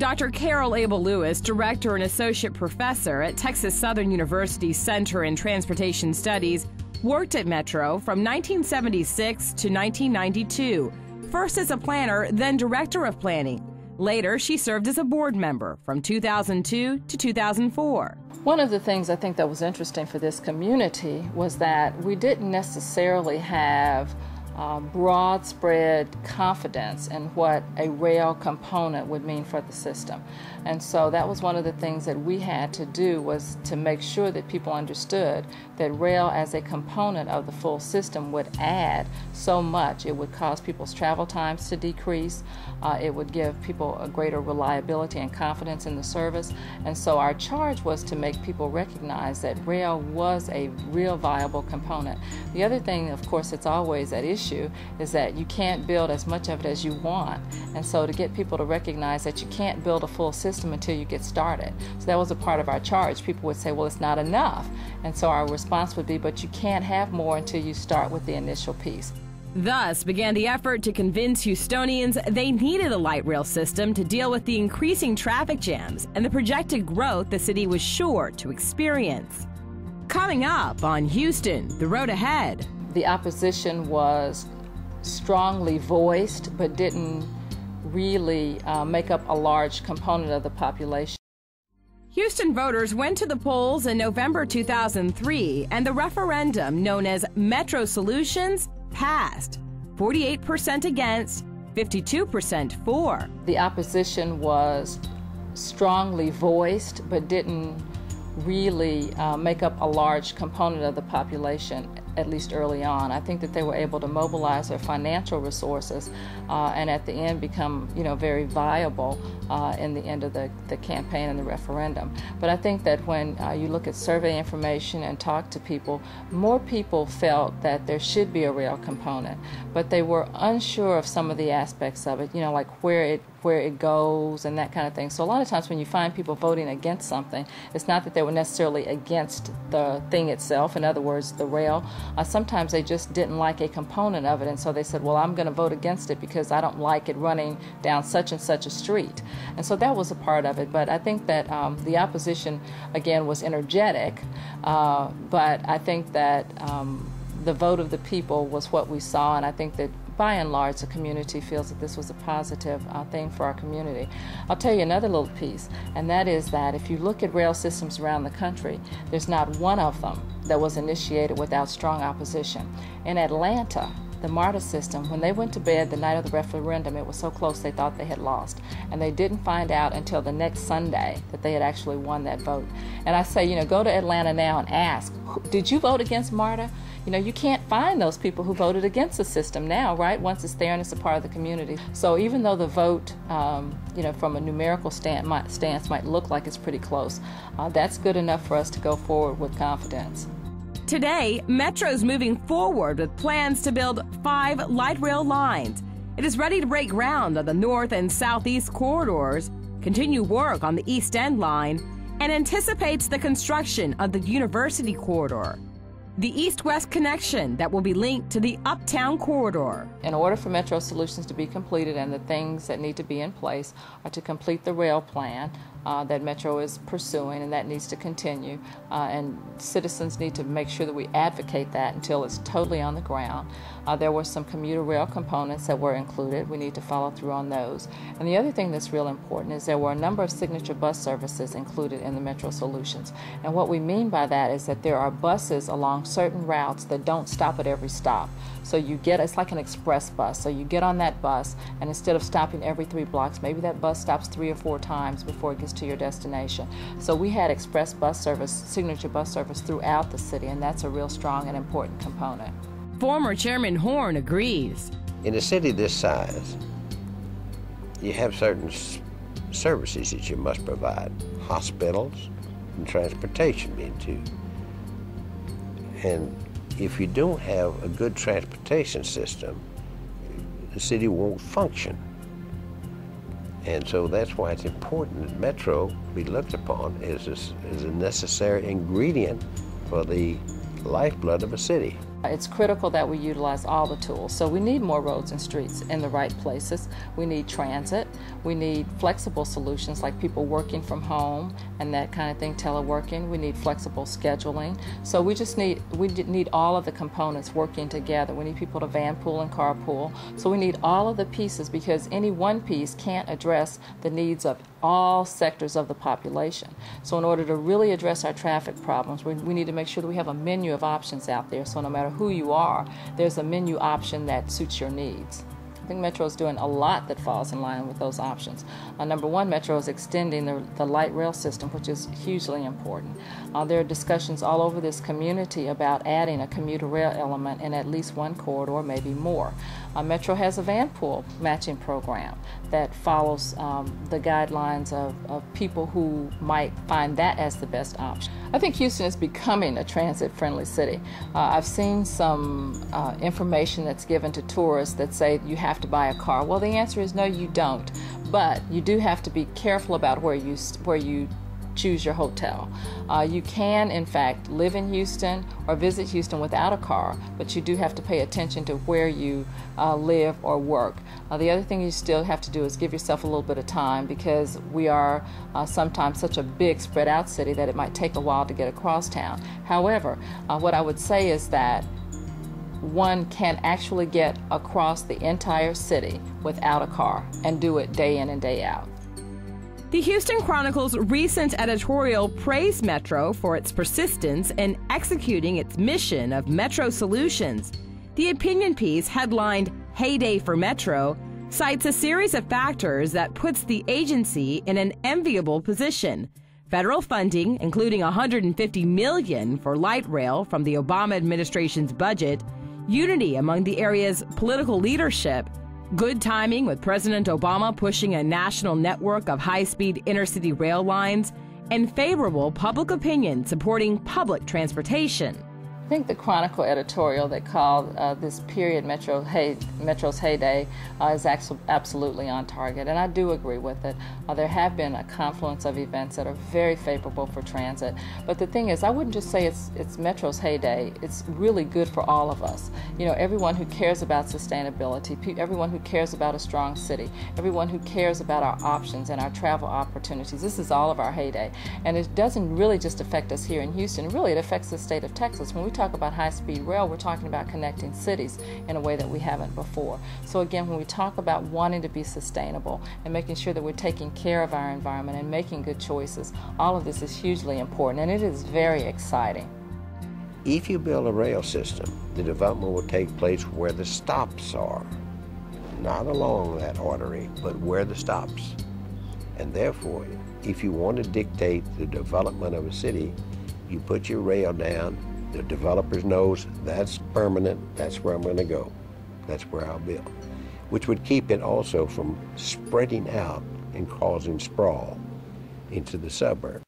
Dr. Carol Abel-Lewis, director and associate professor at Texas Southern University's Center in Transportation Studies, worked at Metro from 1976 to 1992, first as a planner, then director of planning. Later, she served as a board member from 2002 to 2004. One of the things I think that was interesting for this community was that we didn't necessarily have broad spread confidence in what a rail component would mean for the system. And so that was one of the things that we had to do, was to make sure that people understood that rail as a component of the full system would add so much. It would cause people's travel times to decrease. It would give people a greater reliability and confidence in the service. And so our charge was to make people recognize that rail was a real viable component. The other thing, of course, that's always at issue is that you can't build as much of it as you want. And so to get people to recognize that you can't build a full system until you get started. So that was a part of our charge. People would say, well, it's not enough. And so our response would be, but you can't have more until you start with the initial piece. Thus began the effort to convince Houstonians they needed a light rail system to deal with the increasing traffic jams and the projected growth the city was sure to experience. Coming up on Houston, the road ahead. The opposition was strongly voiced, but didn't really make up a large component of the population. Houston voters went to the polls in November 2003, and the referendum known as Metro Solutions passed. 48% against, 52% for. The opposition was strongly voiced, but didn't really make up a large component of the population, at least early on. I think that they were able to mobilize their financial resources and at the end become, very viable in the end of the campaign and the referendum. But I think that when you look at survey information and talk to people, more people felt that there should be a rail component, but they were unsure of some of the aspects of it, like where it goes and that kind of thing. So a lot of times when you find people voting against something, it's not that they were necessarily against the thing itself, in other words, the rail. Sometimes they just didn't like a component of it, and so they said, well, I'm going to vote against it because I don't like it running down such and such a street. And so that was a part of it. But I think that the opposition, again, was energetic, but I think that the vote of the people was what we saw, and I think that by and large, the community feels that this was a positive thing for our community. I'll tell you another little piece, and that is that if you look at rail systems around the country, there's not one of them that was initiated without strong opposition. In Atlanta, the MARTA system, when they went to bed the night of the referendum, it was so close they thought they had lost. And they didn't find out until the next Sunday that they had actually won that vote. And I say, go to Atlanta now and ask, did you vote against MARTA? You can't find those people who voted against the system now, right? Once it's there and it's a part of the community. So even though the vote, from a numerical stance might look like it's pretty close, that's good enough for us to go forward with confidence. Today, Metro's moving forward with plans to build 5 light rail lines. It is ready to break ground on the north and southeast corridors, continue work on the East End line, and anticipates the construction of the University Corridor, the east-west connection that will be linked to the Uptown Corridor. In order for Metro Solutions to be completed, and the things that need to be in place are to complete the rail plan that Metro is pursuing, and that needs to continue. And citizens need to make sure that we advocate that until it's totally on the ground. There were some commuter rail components that were included. We need to follow through on those. And the other thing that's real important is there were a number of signature bus services included in the Metro Solutions. And what we mean by that is that there are buses along certain routes that don't stop at every stop. So it's like an express bus. So you get on that bus, and instead of stopping every 3 blocks, maybe that bus stops 3 or 4 times before it gets to your destination. So we had express bus service, signature bus service throughout the city, and that's a real strong and important component. Former Chairman Horn agrees. In a city this size, you have certain services that you must provide, hospitals and transportation being 2. And if you don't have a good transportation system, the city won't function. And so that's why it's important that Metro be looked upon as a necessary ingredient for the lifeblood of a city. It's critical that we utilize all the tools. So we need more roads and streets in the right places. We need transit. We need flexible solutions like people working from home and that kind of thing, teleworking. We need flexible scheduling. So we need all of the components working together. We need people to vanpool and carpool. So we need all of the pieces, because any one piece can't address the needs of all sectors of the population. So in order to really address our traffic problems, we need to make sure that we have a menu of options out there, so no matter who you are, there's a menu option that suits your needs. I think Metro is doing a lot that falls in line with those options. Number one, Metro is extending the light rail system, which is hugely important. There are discussions all over this community about adding a commuter rail element in at least one corridor, maybe more. Metro has a vanpool matching program that follows the guidelines of people who might find that as the best option. I think Houston is becoming a transit-friendly city. I've seen some information that's given to tourists that say you have to buy a car. Well, the answer is no, you don't. But you do have to be careful about where you choose your hotel. You can, in fact, live in Houston or visit Houston without a car, but you do have to pay attention to where you live or work. The other thing you still have to do is give yourself a little bit of time, because we are sometimes such a big spread out city that it might take a while to get across town. However, what I would say is that one can actually get across the entire city without a car and do it day in and day out. The Houston Chronicle's recent editorial praised Metro for its persistence in executing its mission of Metro Solutions. The opinion piece, headlined "Heyday for Metro," cites a series of factors that puts the agency in an enviable position. Federal funding, including $150 million for light rail from the Obama administration's budget, unity among the area's political leadership, good timing with President Obama pushing a national network of high-speed intercity rail lines, and favorable public opinion supporting public transportation. I think the Chronicle editorial that called this period Metro's heyday is absolutely on target, and I do agree with it. There have been a confluence of events that are very favorable for transit, but the thing is, I wouldn't just say it's Metro's heyday. It's really good for all of us. You know, everyone who cares about sustainability, everyone who cares about a strong city, everyone who cares about our options and our travel opportunities. This is all of our heyday, and it doesn't really just affect us here in Houston. Really, it affects the state of Texas. When we talk about high-speed rail, we're talking about connecting cities in a way that we haven't before. So again, when we talk about wanting to be sustainable and making sure that we're taking care of our environment and making good choices, all of this is hugely important, and it is very exciting. If you build a rail system, the development will take place where the stops are, not along that artery, but where the stops. And therefore, if you want to dictate the development of a city, you put your rail down. The developer knows that's permanent, that's where I'm going to go, that's where I'll build, which would keep it also from spreading out and causing sprawl into the suburb.